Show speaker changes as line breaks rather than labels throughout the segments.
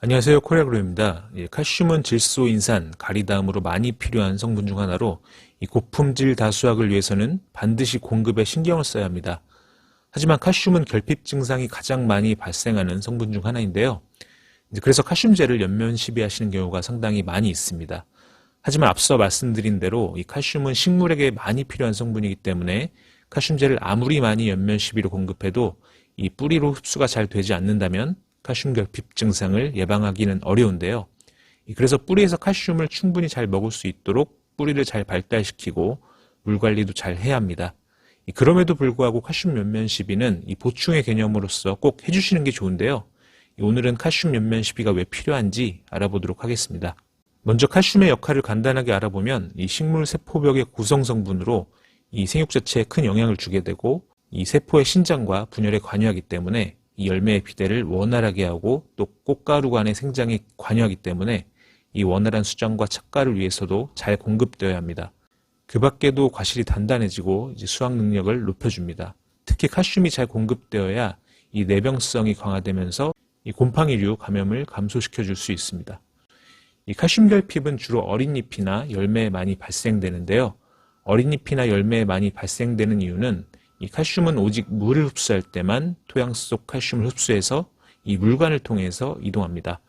안녕하세요. 코레그로입니다. 칼슘은 질소, 인산, 가리 다음으로 많이 필요한 성분 중 하나로 이 고품질 다수학을 위해서는 반드시 공급에 신경을 써야 합니다. 하지만 칼슘은 결핍 증상이 가장 많이 발생하는 성분 중 하나인데요. 그래서 칼슘제를 연면 시비하시는 경우가 상당히 많이 있습니다. 하지만 앞서 말씀드린 대로 이 칼슘은 식물에게 많이 필요한 성분이기 때문에 칼슘제를 아무리 많이 연면 시비로 공급해도 이 뿌리로 흡수가 잘 되지 않는다면 칼슘 결핍 증상을 예방하기는 어려운데요. 그래서 뿌리에서 칼슘을 충분히 잘 먹을 수 있도록 뿌리를 잘 발달시키고 물 관리도 잘 해야 합니다. 그럼에도 불구하고 칼슘 연면 시비는 이 보충의 개념으로서 꼭 해주시는 게 좋은데요. 오늘은 칼슘 연면 시비가 왜 필요한지 알아보도록 하겠습니다. 먼저 칼슘의 역할을 간단하게 알아보면 이 식물 세포벽의 구성 성분으로 이 생육 자체에 큰 영향을 주게 되고 이 세포의 신장과 분열에 관여하기 때문에 이 열매의 비대를 원활하게 하고 또 꽃가루 간의 생장에 관여하기 때문에 이 원활한 수정과 착과를 위해서도 잘 공급되어야 합니다. 그 밖에도 과실이 단단해지고 수확 능력을 높여줍니다. 특히 칼슘이 잘 공급되어야 이 내병성이 강화되면서 이 곰팡이류 감염을 감소시켜 줄 수 있습니다. 이 칼슘 결핍은 주로 어린 잎이나 열매에 많이 발생되는데요. 어린 잎이나 열매에 많이 발생되는 이유는 이 칼슘은 오직 물을 흡수할 때만 토양 속 칼슘을 흡수해서 이 물관을 통해서 이동합니다.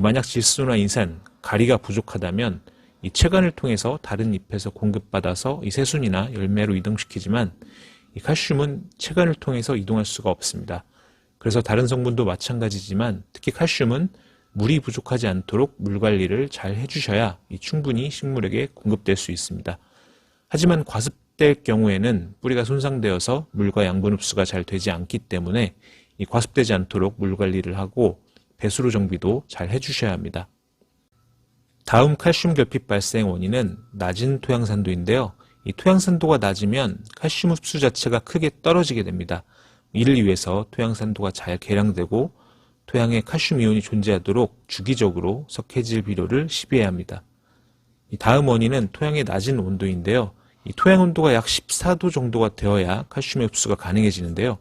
만약 질소나 인산, 가리가 부족하다면 이 체관을 통해서 다른 잎에서 공급받아서 이 새순이나 열매로 이동시키지만 이 칼슘은 체관을 통해서 이동할 수가 없습니다. 그래서 다른 성분도 마찬가지지만 특히 칼슘은 물이 부족하지 않도록 물 관리를 잘 해주셔야 충분히 식물에게 공급될 수 있습니다. 하지만 과습될 경우에는 뿌리가 손상되어서 물과 양분 흡수가 잘 되지 않기 때문에 과습되지 않도록 물 관리를 하고 배수로 정비도 잘 해주셔야 합니다. 다음 칼슘 결핍 발생 원인은 낮은 토양 산도인데요. 이 토양 산도가 낮으면 칼슘 흡수 자체가 크게 떨어지게 됩니다. 이를 위해서 토양 산도가 잘 계량되고 토양에 칼슘 이온이 존재하도록 주기적으로 석회질 비료를 시비해야 합니다. 다음 원인은 토양의 낮은 온도인데요. 이 토양 온도가 약 14도 정도가 되어야 칼슘의 흡수가 가능해지는데요.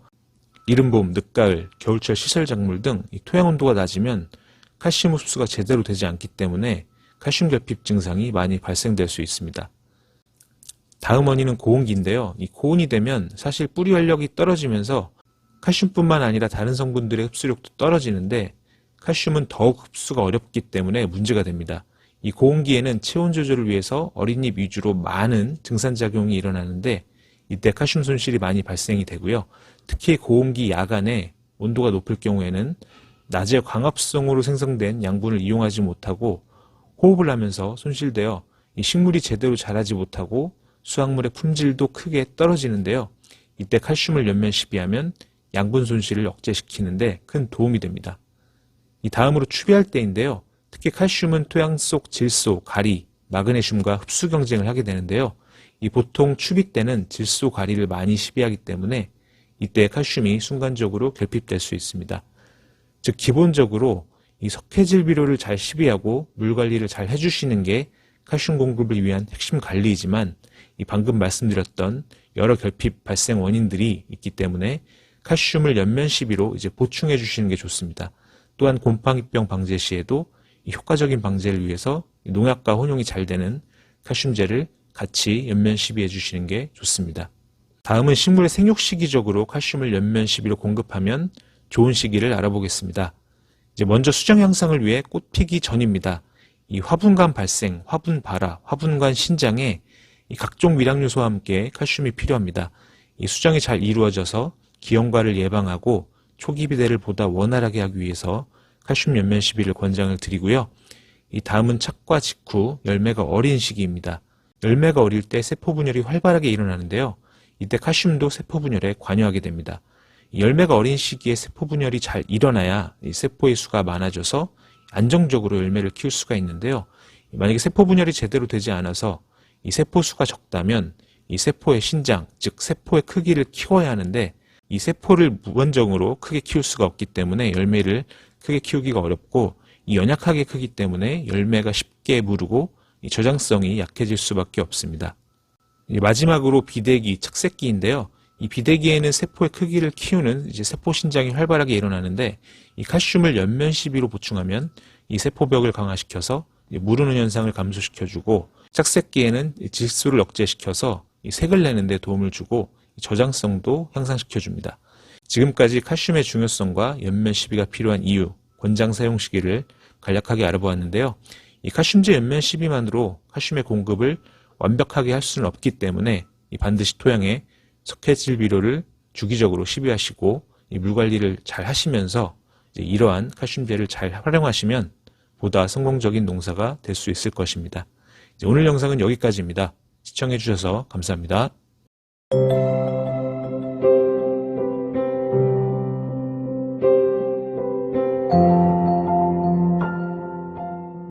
이른봄, 늦가을, 겨울철 시설 작물 등 이 토양 온도가 낮으면 칼슘 흡수가 제대로 되지 않기 때문에 칼슘 결핍 증상이 많이 발생될 수 있습니다. 다음 원인은 고온기인데요. 이 고온이 되면 사실 뿌리 활력이 떨어지면서 칼슘뿐만 아니라 다른 성분들의 흡수력도 떨어지는데 칼슘은 더욱 흡수가 어렵기 때문에 문제가 됩니다. 이 고온기에는 체온 조절을 위해서 어린잎 위주로 많은 증산작용이 일어나는데 이때 칼슘 손실이 많이 발생이 되고요. 특히 고온기 야간에 온도가 높을 경우에는 낮에 광합성으로 생성된 양분을 이용하지 못하고 호흡을 하면서 손실되어 이 식물이 제대로 자라지 못하고 수확물의 품질도 크게 떨어지는데요. 이때 칼슘을 연면 시비하면 양분 손실을 억제시키는데 큰 도움이 됩니다. 다음으로 추비할 때인데요. 특히 칼슘은 토양 속 질소, 가리, 마그네슘과 흡수 경쟁을 하게 되는데요. 보통 추비 때는 질소, 가리를 많이 시비하기 때문에 이때 칼슘이 순간적으로 결핍될 수 있습니다. 즉 기본적으로 석회질 비료를 잘 시비하고 물 관리를 잘 해주시는 게 칼슘 공급을 위한 핵심 관리이지만 방금 말씀드렸던 여러 결핍 발생 원인들이 있기 때문에 칼슘을 연면 시비로 보충해 주시는 게 좋습니다. 또한 곰팡이병 방제 시에도 효과적인 방제를 위해서 농약과 혼용이 잘 되는 칼슘제를 같이 연면 시비해 주시는 게 좋습니다. 다음은 식물의 생육 시기적으로 칼슘을 연면 시비로 공급하면 좋은 시기를 알아보겠습니다. 먼저 수정 향상을 위해 꽃 피기 전입니다. 화분간 발생, 화분 발화, 화분간 신장에 각종 미량 요소와 함께 칼슘이 필요합니다. 수정이 잘 이루어져서 기형과를 예방하고 초기 비대를 보다 원활하게 하기 위해서 칼슘 연면 시비를 권장을 드리고요. 다음은 착과 직후 열매가 어린 시기입니다. 열매가 어릴 때 세포 분열이 활발하게 일어나는데요. 이때 칼슘도 세포 분열에 관여하게 됩니다. 열매가 어린 시기에 세포 분열이 잘 일어나야 세포의 수가 많아져서 안정적으로 열매를 키울 수가 있는데요. 만약에 세포 분열이 제대로 되지 않아서 세포 수가 적다면 세포의 신장, 즉 세포의 크기를 키워야 하는데 세포를 무건정으로 크게 키울 수가 없기 때문에 열매를 크게 키우기가 어렵고 연약하게 크기 때문에 열매가 쉽게 무르고 저장성이 약해질 수밖에 없습니다. 마지막으로 비대기, 착색기인데요. 이 비대기에는 세포의 크기를 키우는 세포 신장이 활발하게 일어나는데 이 칼슘을 연면 시비로 보충하면 이 세포벽을 강화시켜서 무르는 현상을 감소시켜주고, 짝새끼에는 질소를 억제시켜서 색을 내는 데 도움을 주고 저장성도 향상시켜줍니다. 지금까지 칼슘의 중요성과 연면 시비가 필요한 이유, 권장 사용 시기를 간략하게 알아보았는데요. 이 칼슘제 연면 시비만으로 칼슘의 공급을 완벽하게 할 수는 없기 때문에 반드시 토양에 석회질 비료를 주기적으로 시비하시고 물 관리를 잘 하시면서 이러한 칼슘제를 잘 활용하시면 보다 성공적인 농사가 될 수 있을 것입니다. 오늘 영상은 여기까지입니다. 시청해 주셔서 감사합니다.